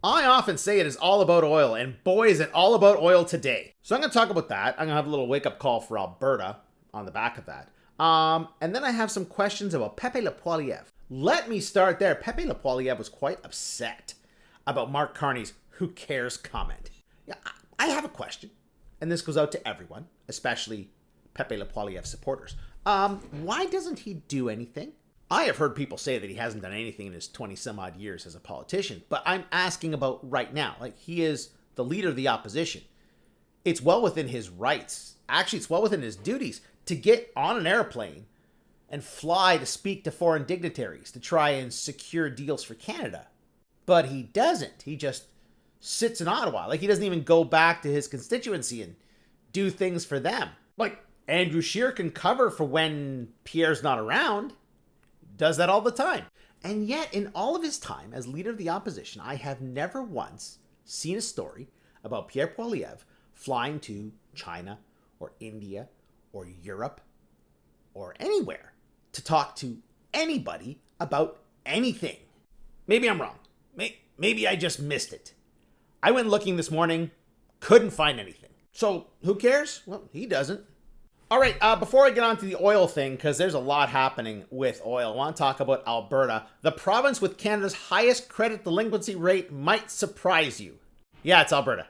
I often say it is all about oil, and boy is it all about oil today. So I'm going to talk about that. I'm going to have a little wake-up call for Alberta on the back of that. And then I have some questions about Pepe Le Poilievre. Let me start there. Pepe Le Poilievre was quite upset about Mark Carney's "who cares" comment. Yeah, I have a question, and this goes out to everyone, especially Pepe Le Poilievre supporters. Why doesn't he do anything? I have heard people say that he hasn't done anything in his 20 some odd years as a politician, but I'm asking about right now. Like, he is the leader of the opposition. It's well within his rights. Actually, it's well within his duties to get on an airplane and fly to speak to foreign dignitaries to try and secure deals for Canada. But he doesn't. He just sits in Ottawa. Like, he doesn't even go back to his constituency and do things for them. Like, Andrew Scheer can cover for when Pierre's not around. Does that all the time. And yet, in all of his time as leader of the opposition, I have never once seen a story about Pierre Poilievre flying to China or India or Europe or anywhere to talk to anybody about anything. Maybe I'm wrong. Maybe I just missed it. I went looking this morning, couldn't find anything. So who cares? Well, he doesn't. All right, before I get on to the oil thing, because there's a lot happening with oil, I want to talk about Alberta. The province with Canada's highest credit delinquency rate might surprise you. Yeah, it's Alberta.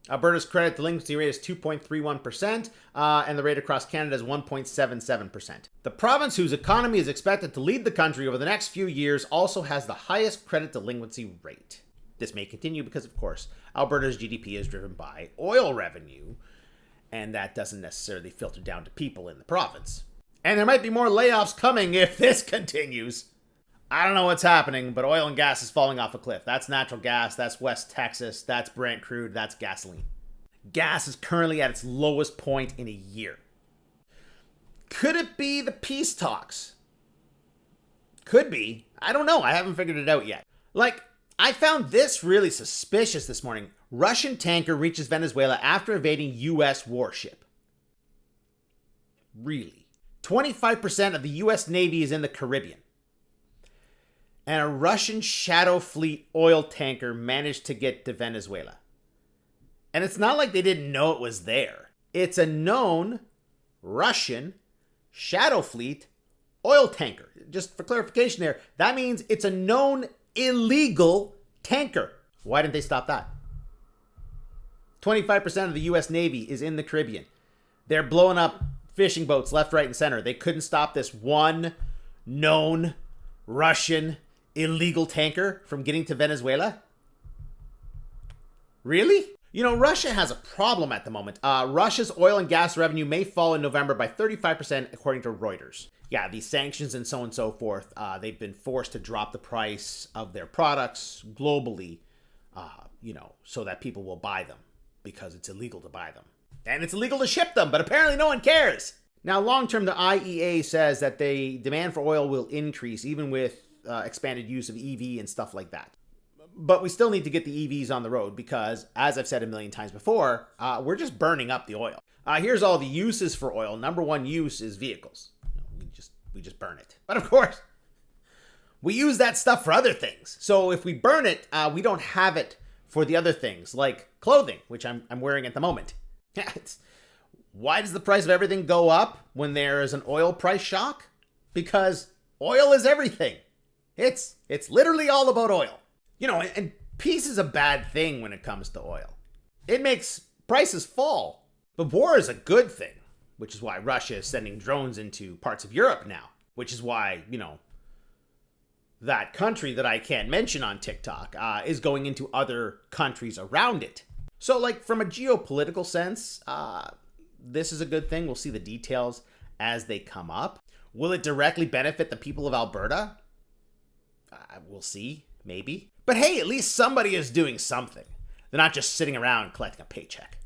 Alberta's credit delinquency rate is 2.31%, and the rate across Canada is 1.77%. The province, whose economy is expected to lead the country over the next few years, also has the highest credit delinquency rate. This may continue because, of course, Alberta's GDP is driven by oil revenue, and that doesn't necessarily filter down to people in the province. And there might be more layoffs coming if this continues. I don't know what's happening, but oil and gas is falling off a cliff. That's natural gas, that's West Texas, that's Brent crude, that's gasoline. Gas is currently at its lowest point in a year. Could it be the peace talks? Could be. I don't know. I haven't figured it out yet. Like, I found this really suspicious this morning. Russian tanker reaches Venezuela after evading U.S. warship. Really? 25% of the U.S. Navy is in the Caribbean. And a Russian Shadow Fleet oil tanker managed to get to Venezuela. And it's not like they didn't know it was there. It's a known Russian Shadow Fleet oil tanker. Just for clarification there, that means it's a known illegal tanker. Why didn't they stop that? 25% of the U.S. Navy is in the Caribbean. They're blowing up fishing boats left, right, and center. They couldn't stop this one known Russian illegal tanker from getting to Venezuela? Really? You know, Russia has a problem at the moment. Russia's oil and gas revenue may fall in November by 35%, according to Reuters. Yeah, these sanctions and so on and so forth, they've been forced to drop the price of their products globally, so that people will buy them because it's illegal to buy them. And it's illegal to ship them, but apparently no one cares. Now, long-term, the IEA says that the demand for oil will increase, even with expanded use of EV and stuff like that. But we still need to get the EVs on the road because, as I've said a million times before, we're just burning up the oil. Here's all the uses for oil. Number one use is vehicles. We just burn it. But of course, we use that stuff for other things. So if we burn it, we don't have it for the other things, like clothing, which I'm wearing at the moment. Why does the price of everything go up when there is an oil price shock? Because oil is everything. It's literally all about oil. You know, and peace is a bad thing when it comes to oil. It makes prices fall. But war is a good thing, which is why Russia is sending drones into parts of Europe now, which is why, that country that I can't mention on TikTok is going into other countries around it. So, like, from a geopolitical sense, this is a good thing. We'll see the details as they come up. Will it directly benefit the people of Alberta? We'll see, maybe. But hey, at least somebody is doing something. They're not just sitting around collecting a paycheck.